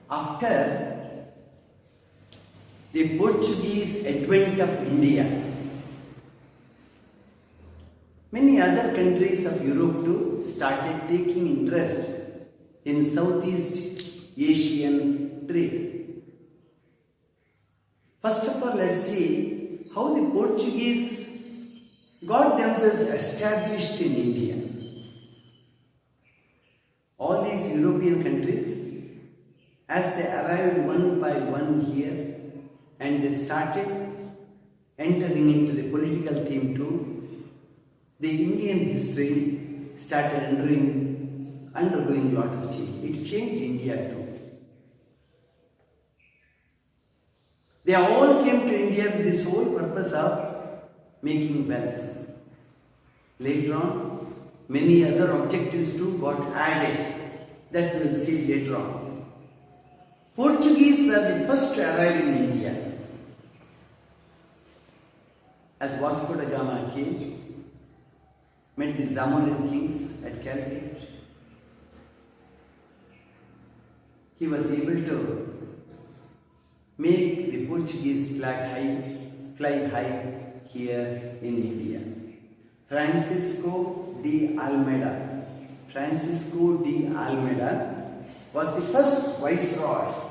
After the Portuguese advent of India, many other countries of Europe too started taking interest in Southeast Asian trade. First of all, let's see how the Portuguese got themselves established in India. All these European countries, as they arrived one by one here and they started entering into the political theme too, the Indian history started undergoing a lot of change. It changed India too. They all came to India with the sole purpose of making wealth. Later on, many other objectives too got added. That we'll see later on. Portuguese were the first to arrive in India. As Vasco da Gama came, met the Zamorin kings at Calcutta, he was able to make the Portuguese fly high here in India. Francisco de Almeida was the first viceroy.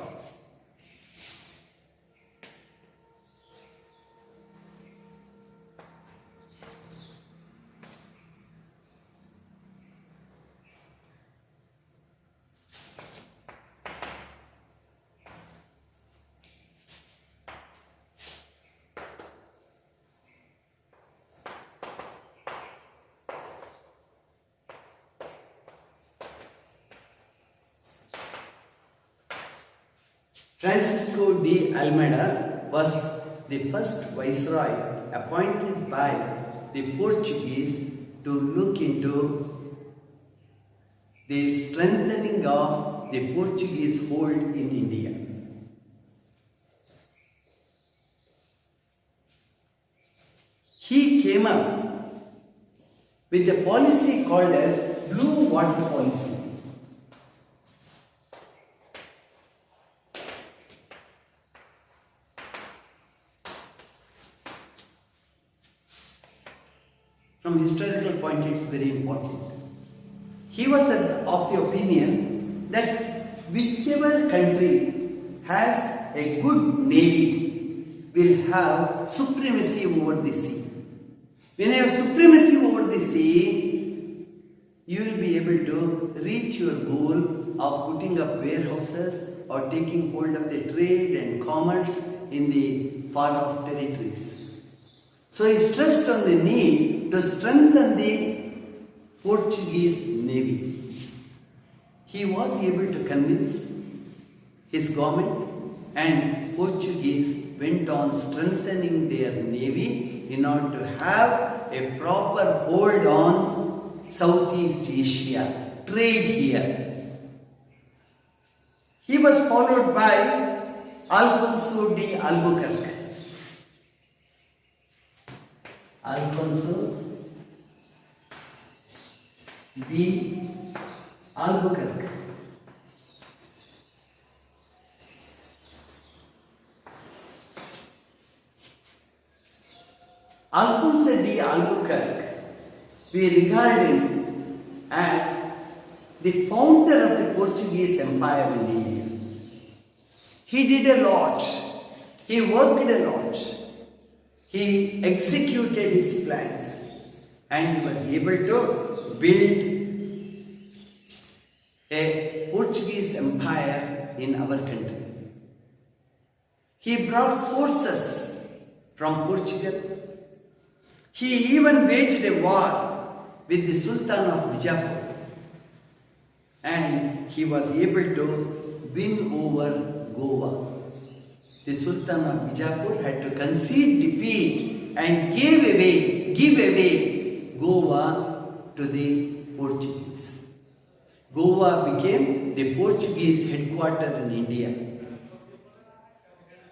Francisco de Almeida was the first viceroy appointed by the Portuguese to look into the strengthening of the Portuguese hold in India. He came up with a policy called as Blue Water Policy. From historical point, it's very important. He was of the opinion that whichever country has a good navy will have supremacy over the sea. When you have supremacy over the sea, you will be able to reach your goal of putting up warehouses or taking hold of the trade and commerce in the far-off territories. So he stressed on the need to strengthen the Portuguese navy. He was able to convince his government, and Portuguese went on strengthening their navy in order to have a proper hold on Southeast Asia, trade here. He was followed by Alfonso de Albuquerque. Alfonso de Albuquerque. Alfonso de Albuquerque, we regard him as the founder of the Portuguese Empire in India. He did a lot. He worked a lot. He executed his plans and he was able to build a Portuguese empire in our country. He brought forces from Portugal. He even waged a war with the Sultan of Bijapur and he was able to win over Goa. The Sultan of Bijapur had to concede defeat and give away Goa to the Portuguese. Goa became the Portuguese headquarters in India.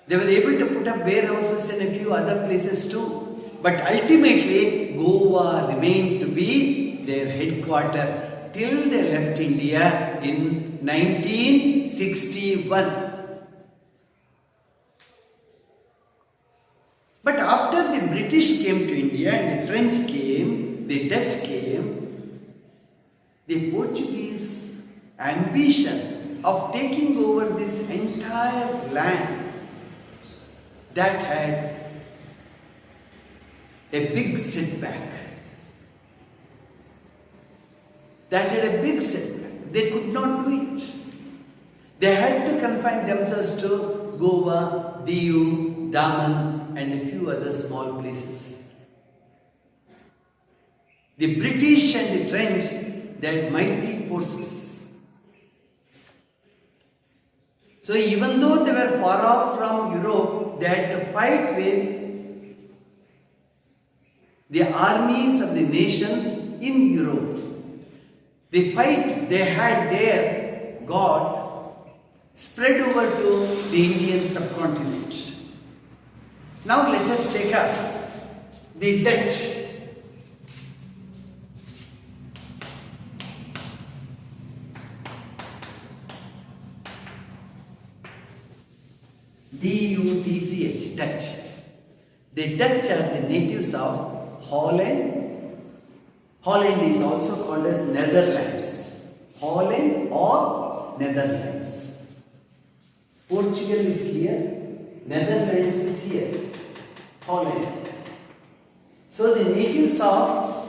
They were able to put up warehouses in a few other places too, but ultimately Goa remained to be their headquarters till they left India in 1961. But after the British came to India and the French came, the Dutch came, the Portuguese ambition of taking over this entire land that had a big setback. They could not do it. They had to confine themselves to Goa, Diu, Daman and a few other small places. The British and the French, they had mighty forces. So even though they were far off from Europe, they had to fight with the armies of the nations in Europe. The fight they had there got spread over to the Indian subcontinent. Now let us take up the Dutch. D-U-T-C-H, Dutch. The Dutch are the natives of Holland. Holland is also called as Netherlands. Holland or Netherlands. Portugal is here. Netherlands is here. Holland. So the natives of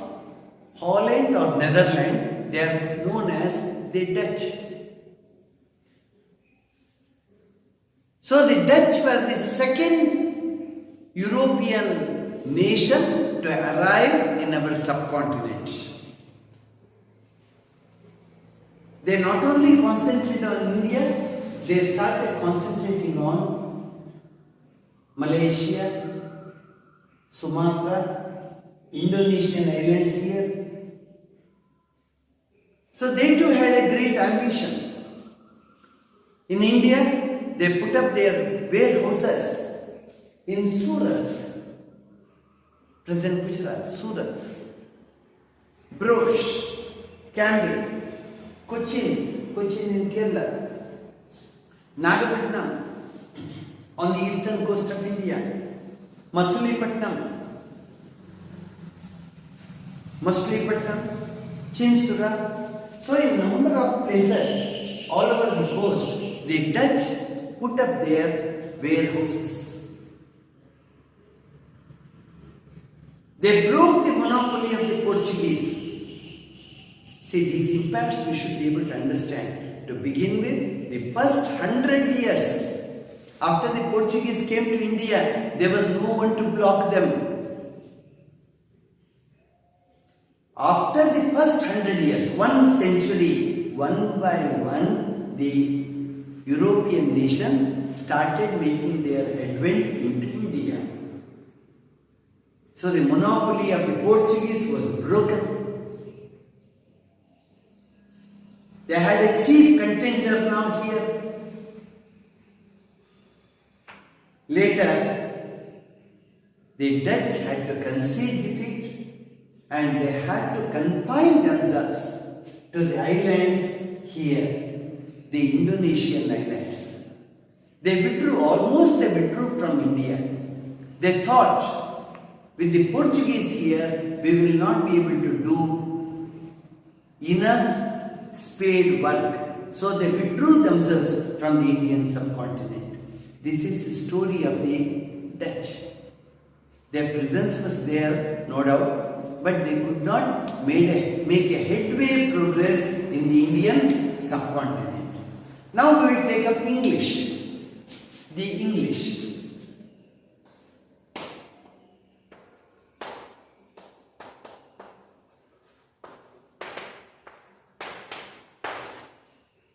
Holland or Netherlands, they are known as the Dutch. So the Dutch were the second European nation to arrive in our subcontinent. They not only concentrated on India, they started concentrating on Malaysia, Sumatra, Indonesian islands here. So they too had a great ambition. In India, they put up their warehouses in Surat, present Gujarat, Surat, Brosh, Cambay, Cochin in Kerala, Nagapattinam on the eastern coast of India, Masulipattnam, Chinsura. So in a number of places all over the coast, the Dutch put up their warehouses. They broke the monopoly of the Portuguese. See, these impacts we should be able to understand. To begin with, the first 100 years after the Portuguese came to India, there was no one to block them. After the first 100 years, 1 century, one by one, the European nations started making their advent into India. So the monopoly of the Portuguese was broken. They had a chief contender now here. Later, the Dutch had to concede defeat and they had to confine themselves to the islands here, the Indonesian islands. They withdrew from India. They thought, with the Portuguese here, we will not be able to do enough spade work. So they withdrew themselves from the Indian subcontinent. This is the story of the Dutch. Their presence was there, no doubt, but they could not make a headway progress in the Indian subcontinent. Now we will take up English. The English.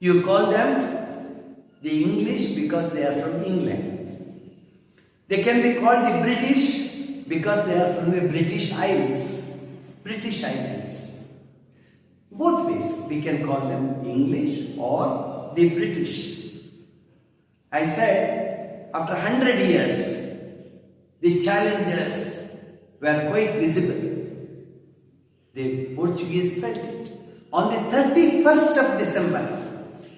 You call them the English because they are from England. They can be called the British because they are from the British Isles, British Islands. Both ways we can call them English or the British. I said after 100 years, the challenges were quite visible. The Portuguese felt it. On the 31st of December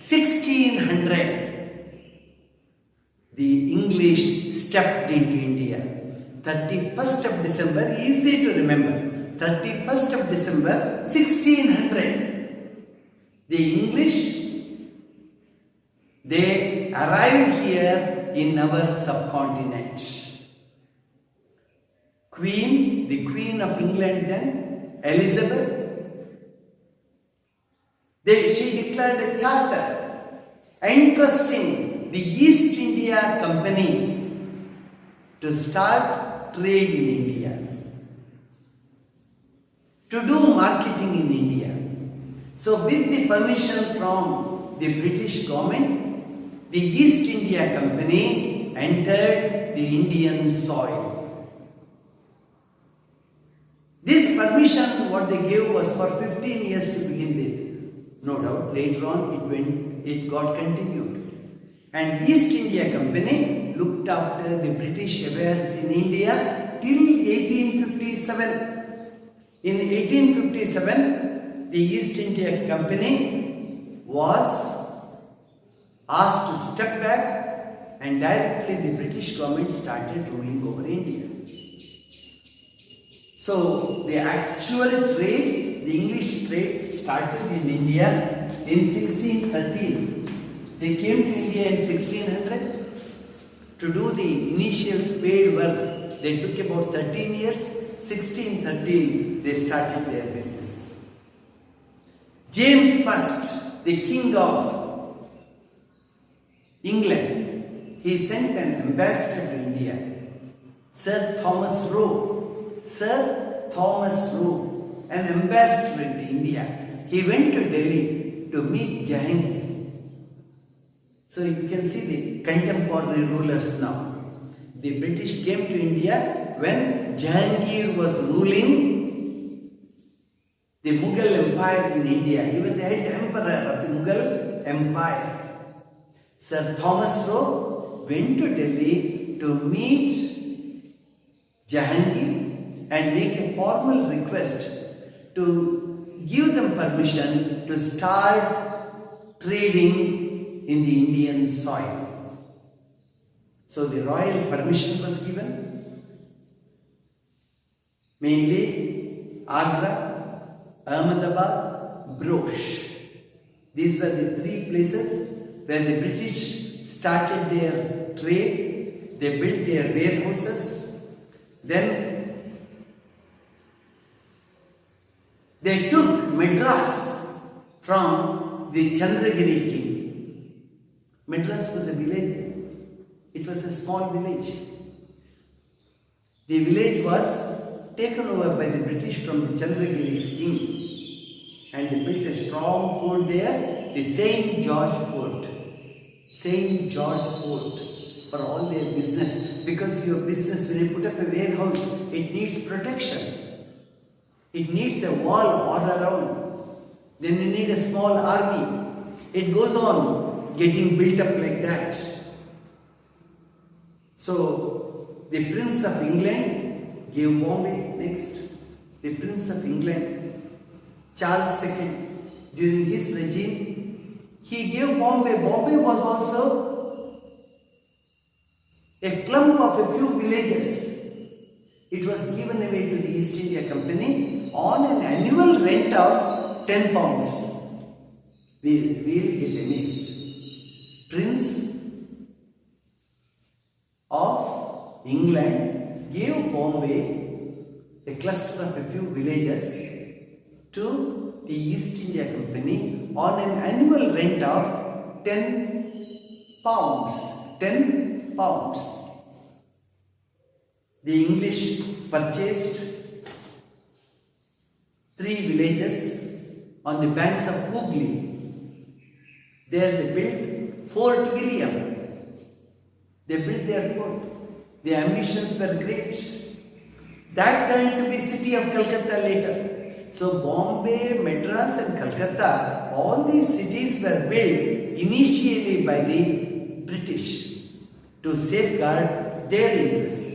1600, the English stepped into India. 31st of December, easy to remember. 31st of December 1600, the English, they arrived here in our subcontinent. The Queen of England then, Elizabeth, she declared a charter entrusting the East India Company to start trade in India, to do marketing in India. So with the permission from the British government, the East India Company entered the Indian soil. This permission what they gave was for 15 years to begin with. No doubt later on it got continued. And East India Company looked after the British affairs in India till 1857. In 1857, the East India Company was asked to step back and directly the British government started ruling over India. So the actual trade, the English trade started in India in 1613. They came to India in 1600 to do the initial spade work. They took about 13 years. 1613, they started their business. James I, the King of England, he sent an ambassador to India, Sir Thomas Roe. Sir Thomas Roe, an ambassador to India. He went to Delhi to meet Jahangir. So you can see the contemporary rulers now. The British came to India when Jahangir was ruling the Mughal Empire in India. He was the head emperor of the Mughal Empire. Sir Thomas Roe went to Delhi to meet Jahangir and make a formal request to give them permission to start trading in the Indian soil. So the royal permission was given. Mainly Agra, Ahmedabad, Broch. These were the three places where the British started their trade. They built their warehouses. Then they took Madras from the Chandragiri king. Madras was a village. It was a small village. The village was taken over by the British from the Chandragiri king, and they built a strong fort there, the St. George Fort. St. George Fort for all their business. Because your business, when you put up a warehouse, it needs protection. It needs a wall all around. Then you need a small army. It goes on getting built up like that. So, the Prince of England gave Bombay next. The Prince of England, Charles II, during his regime, he gave Bombay. Bombay was also a clump of a few villages. It was given away to the East India Company on an annual rent of 10 pounds. We really get amazed. Prince of England gave Bombay, a cluster of a few villages, to the East India Company on an annual rent of 10 pounds. 10 pounds. The English purchased 3 villages on the banks of Hooghly. There they built Fort William. They built their fort. Their ambitions were great. That turned to be city of Calcutta later. So Bombay, Madras and Calcutta, all these cities were built initially by the British to safeguard their interests.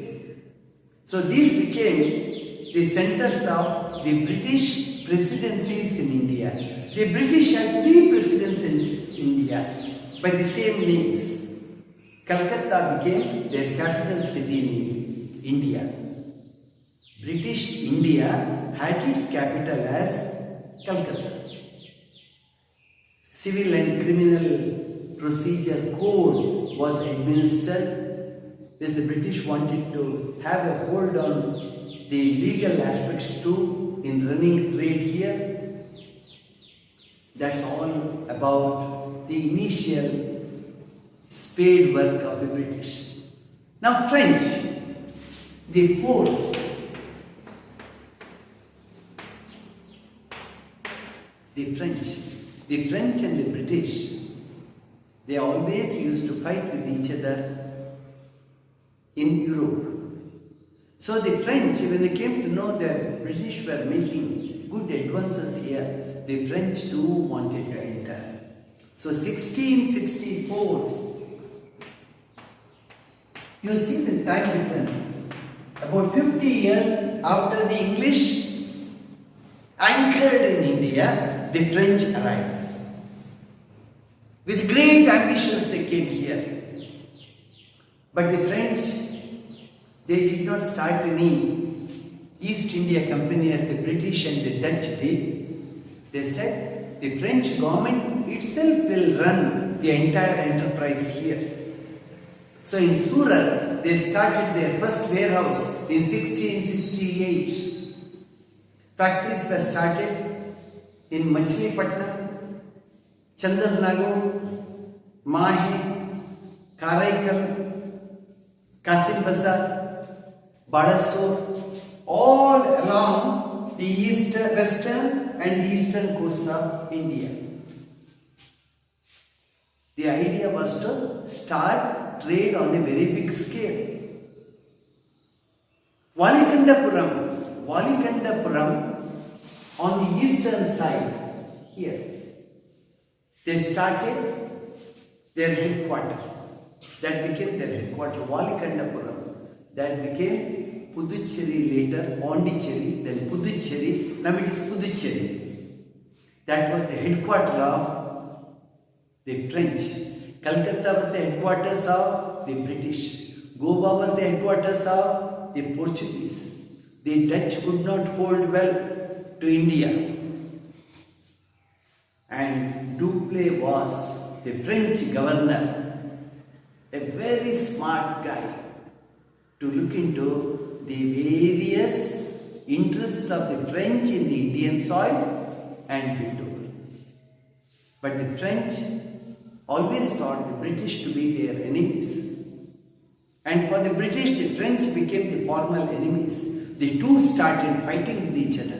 So these became the centers of the British presidencies in India. The British had 3 presidencies in India by the same names. Calcutta became their capital city in India. British India had its capital as Calcutta. Civil and criminal procedure code was administered because the British wanted to have a hold on the legal aspects too in running trade here. That's all about the initial spade work of the British. Now French, the fourth. The French and the British, they always used to fight with each other in Europe. So the French, when they came to know that British were making good advances here, the French too wanted to enter. So 1664, you see the time difference. About 50 years after the English anchored in India, the French arrived. With great ambitions they came here. But the French, they did not start any East India Company as the British and the Dutch did. They said the French government itself will run the entire enterprise here. So in Surat, they started their first warehouse in 1668. Factories were started in Machilipatnam, Chandranagar, Mahe, Karaikal, Kasim Bazar, Badasur, all along the western and eastern coast of India. The idea was to start trade on a very big scale. Valikandapuram on the eastern side here, they started their headquarters. That became their headquarters, Valikandapuram. That became Puducherry later, Pondicherry, then Puducherry, now it is Puducherry. That was the headquarters of the French. Calcutta was the headquarters of the British. Goa was the headquarters of the Portuguese. The Dutch could not hold well to India. And Dupleix was the French governor, a very smart guy to look into the various interests of the French in the Indian soil and beyond. But the French always thought the British to be their enemies. And for the British, the French became the formal enemies. The two started fighting with each other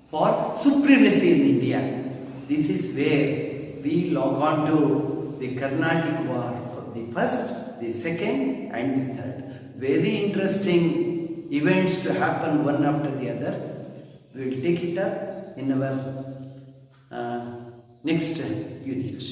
for supremacy in India. This is where we log on to the Carnatic War for the first, the second and the third. Very interesting events to happen one after the other. We will take it up in our next unit.